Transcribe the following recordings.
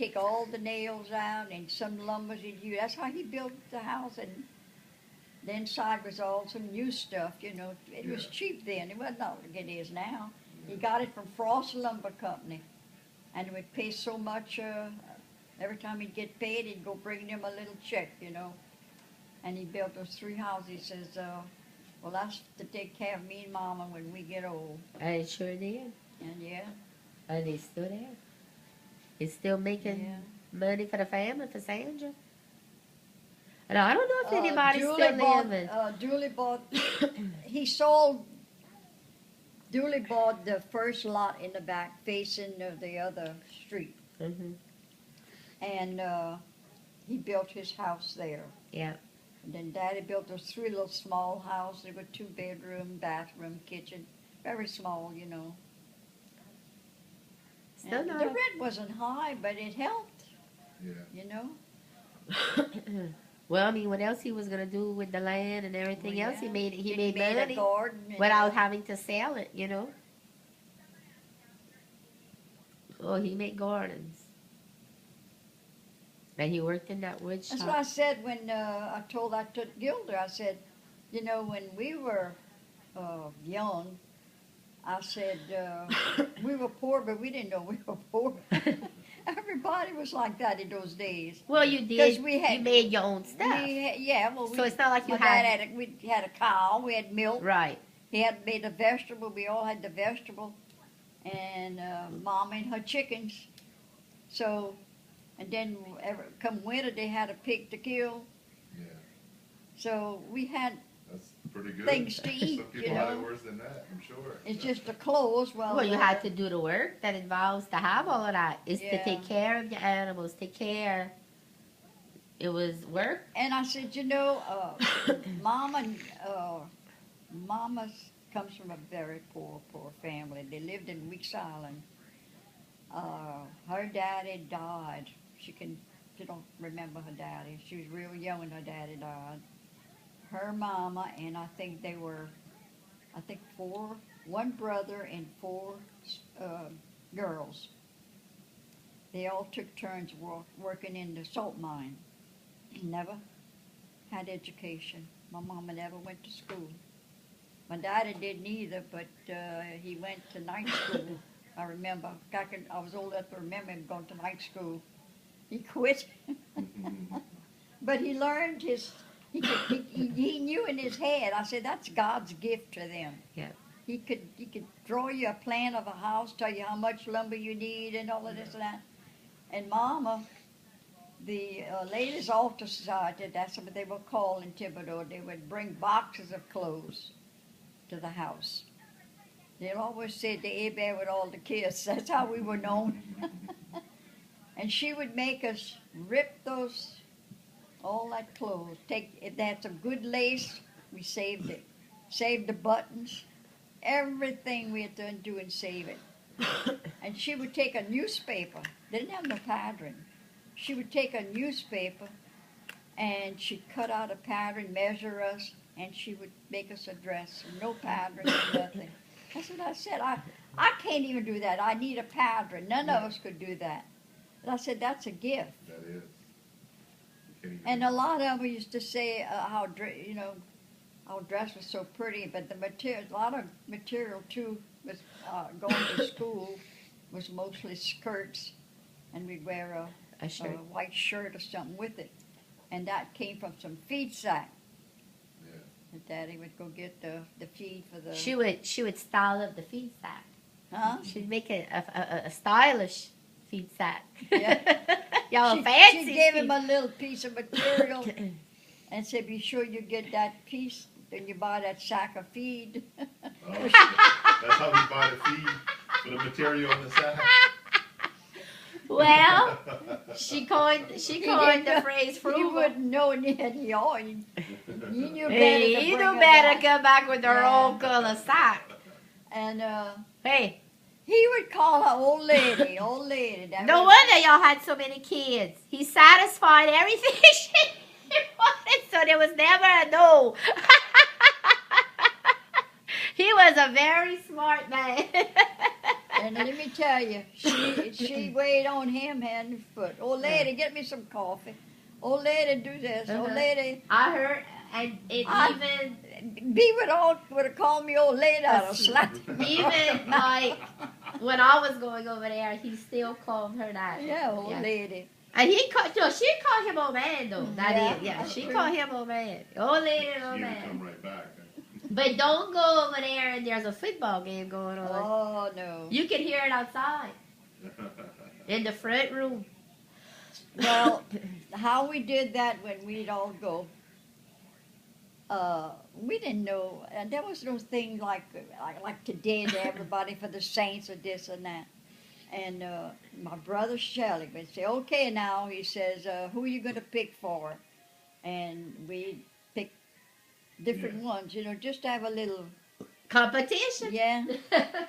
take all the nails out and some lumbers he'd use. That's how he built the house. And the inside was all some new stuff, you know. It was cheap then. It wasn't like it is now. He got it from Frost Lumber Company. And it would pay so much, every time he'd get paid, he'd go bring them a little check, you know. And he built those 3 houses. He says, well, that's to take care of me and Mama when we get old. And it sure did. And yeah. And he's still there. He's still making money for the family, for Sandra. And I don't know if anybody's still living. Dooley bought, Dooley bought the first lot in the back facing the other street. Mm-hmm. And he built his house there. Yeah. And then Daddy built those 3 little small houses. They were 2-bedroom, bathroom, kitchen. Very small, you know. Still not. The rent wasn't high, but it helped. Yeah. You know? Well, I mean, what else he was gonna do with the land and everything else? He made money a garden without having to sell it, you know. Oh, he made gardens. And he worked in that wood shop. That's what I said when I told Gilder. I said, you know, when we were young, I said we were poor, but we didn't know we were poor. Everybody was like that in those days. Well, you did. You made your own stuff. So it's not like you we had a cow. We had milk. Right. He had made a vegetable. We all had the vegetable, and Mom and her chickens. So, and then come winter, they had a pig to kill. Yeah. So we had That's pretty good. things to eat. Some people had it worse than that, I'm sure. It's just the clothes. Well, you had to do the work that involves to have all of that. Is to take care of your animals, take care. It was work. And I said, you know, Mama comes from a very poor family. They lived in Weeks Island. Her daddy died. She don't remember her daddy. She was real young when her daddy died. Her mama and I think they were, 1 brother and 4 girls. They all took turns working in the salt mine. Never had education. My mama never went to school. My daddy didn't either, but he went to night school. I remember. I was old enough to remember him going to night school. He quit. But he learned he knew in his head. I said, that's God's gift to them. Yeah. He could draw you a plan of a house, tell you how much lumber you need and all of this and that. And Mama, the Ladies Altar Society, that's what they were called in Thibodaux, they would bring boxes of clothes to the house. They'd always say the A-Bear with all the kids. That's how we were known. And she would make us rip all that clothes. If they had some good lace, we saved it. Saved the buttons. Everything we had to undo and save it. And she would take a newspaper. They didn't have no pattern. She would take a newspaper and she'd cut out a pattern, measure us, and she would make us a dress. No pattern, nothing. That's what I said. I can't even do that. I need a pattern. None of us could do that. But I said, that's a gift. That is. And a lot of them used to say how our dress was so pretty, but the material, a lot of material too, was going to school was mostly skirts, and we'd wear a white shirt or something with it, and that came from some feed sack. Yeah. And Daddy would go get the feed for the. She would style up the feed sack. Huh? She'd make a stylish feed sack. Yeah. Y'all fancy. She gave him a little piece of material and said, be sure you get that piece, then you buy that sack of feed. Oh, that's how we buy the feed for the material in the sack. Well, she coined the phrase frugal. You wouldn't know any all. You knew better. Hey, you knew better to come back with her own color sack. And hey. He would call her old lady, old lady. No wonder y'all had so many kids. He satisfied everything she wanted, so there was never a no. He was a very smart man. And let me tell you, she weighed on him hand and foot. Old lady, get me some coffee. Old lady, do this. Old Uh-huh. lady, I heard, and it even B would have called me old lady. I'd have slapped him. even like when I was going over there, he still called her that. Yeah, old lady. And he called, no, she called him old man though. Yeah, She true. called him old man. Old lady, She old would man. come right back. But don't go over there and there's a football game going on. Oh no. You can hear it outside in the front room. Well, how we did that when we'd all go, we didn't know. There was no thing like today to everybody for the saints or this and that. And my brother Shelley would say, "Okay, now," he says, "who are you going to pick for?" And we picked different ones, just to have a little. Competition. Yeah,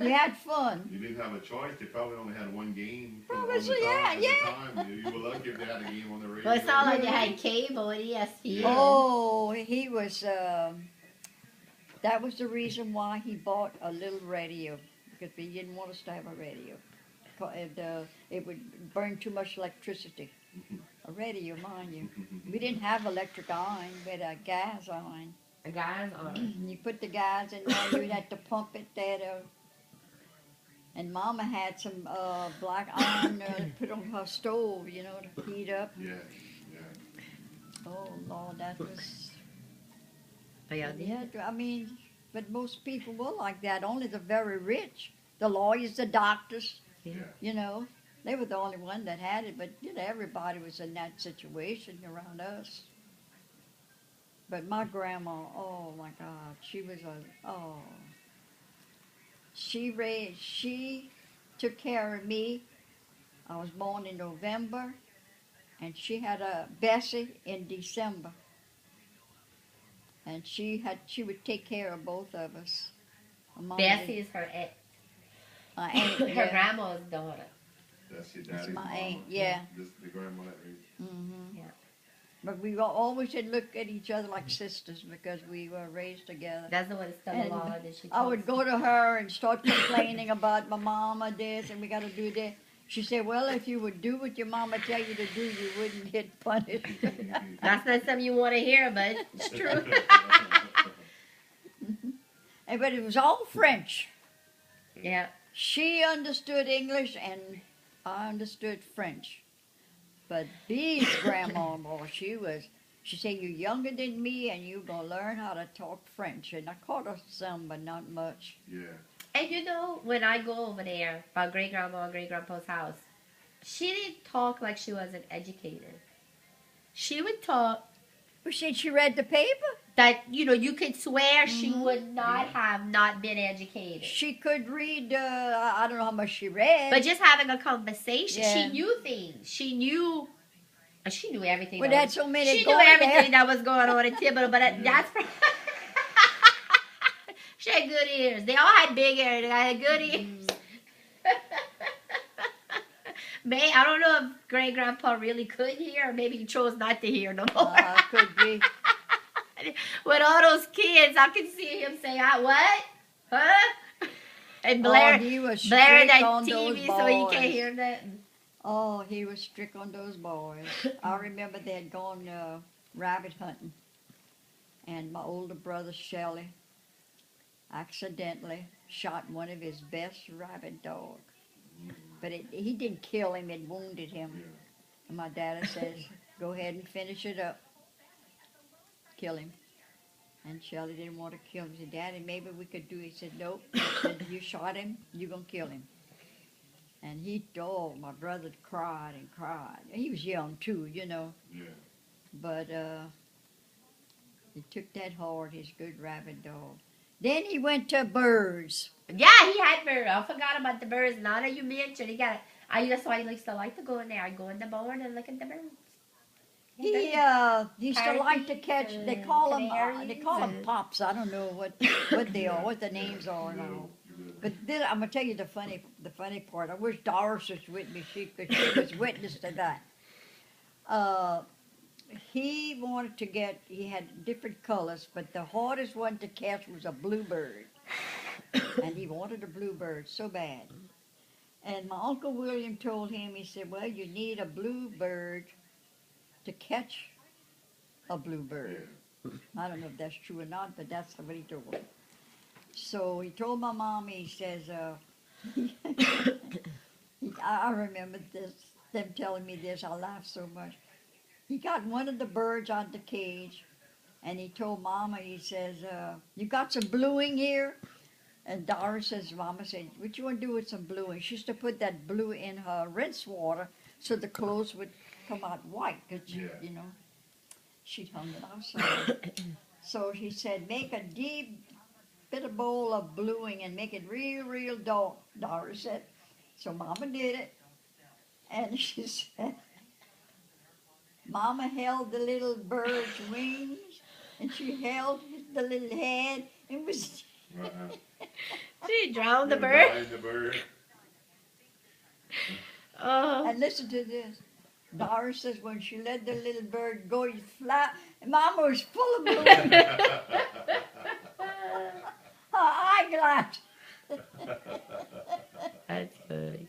you had fun. You didn't have a choice. They probably only had one game. Probably on the so, time, yeah, at yeah. the time. You were lucky if they had a game on the radio. Well, it's not like they had cable and ESPN. Yeah. Oh, he was. That was the reason why he bought a little radio, because he didn't want us to have a radio. It would burn too much electricity. A radio, mind you. We didn't have electric iron. We had a gas iron. The guys are. You put the gas in there. You'd have to pump it there. And Mama had some black iron put on her stove, to heat up. Yeah. Oh Lord, that was. Oh, yeah, Yeah, I mean, but most people were like that. Only the very rich, the lawyers, the doctors, Yeah. they were the only one that had it. But everybody was in that situation around us. But my grandma, oh my God, she was she took care of me. I was born in November, and she had a Bessie in December. And she would take care of both of us. Bessie is her aunt. Aunt, Her yeah. grandma's daughter. That's your That's daddy's my mama. aunt, yeah. This the grandma that raised. Hmm. Yeah. But we always had looked at each other like sisters because we were raised together. That's the one that's still And alive. And she I would go to her and start complaining about my mama this and we got to do that. She said, "Well, if you would do what your mama tell you to do, you wouldn't get punished." That's not something you want to hear, but it's true. But it was all French. Yeah. She understood English and I understood French. But Bee's grandma, boy, she said, "You're younger than me and you're going to learn how to talk French." And I caught her some, but not much. Yeah. And when I go over there, my great grandma and great grandpa's house, she didn't talk like she wasn't educated. She would talk Well, she read the paper. that, you could swear she would not have not been educated. She could read, I don't know how much she read. But just having a conversation, Yeah. she knew things. She knew everything. Well, that that's so many She knew going everything there. that was going on in Thibodeau, but that's... She had good ears. They all had big ears. They had good ears. I don't know if great grandpa really could hear, or maybe he chose not to hear no more. Could be. With all those kids, I can see him say, "What? Huh?" And Blair, He was Blair strict that on TV those so he boys. can't hear nothing. Oh, he was strict on those boys. I remember they had gone rabbit hunting. And my older brother, Shelley, accidentally shot one of his best rabbit dogs. But he didn't kill him, it wounded him. Yeah. And my daddy says, "Go ahead and finish it up. Kill him." And Shelley didn't want to kill him. He said, "Daddy, maybe we could do it." He said, "Nope." He said, "You shot him, you're going to kill him." And my brother cried and cried. He was young too, Yeah. But he took that hard, his good rabbit dog. Then he went to birds. Yeah, he had birds. I forgot about the birds. Now that you mentioned, that's why he likes to like to go in there. I go in the barn and look at the birds. He used to like to catch. They call them Canaries pops. I don't know what they are, what the names are now. But then I'm gonna tell you the funny part. I wish Doris was with me. She was witness to that. He wanted to get. He had different colors, but the hardest one to catch was a bluebird, and he wanted a bluebird so bad. And my Uncle William told him, he said, well, you need a bluebird to catch a bluebird. I don't know if that's true or not, but that's what he told me. So he told my mom, he says, I remember this, them telling me this, I laughed so much. He got one of the birds out the cage, and he told Mama, he says, you got some bluing here? And Doris says, Mama said, what you want to do with some bluing? She used to put that blue in her rinse water so the clothes would come out white, because, Yeah. you know, she'd hung it outside. So he said, make a deep bit of bowl of bluing and make it real, real dark, Doris said. So Mama did it. And she said, Mama held the little bird's wings, and she held the little head. It was, She drowned the Yeah, bird. dying the bird. Oh, and listen to this. Doris says when she let the little bird go, he fly. Mama was full of blue. Her eyeglass. that's funny.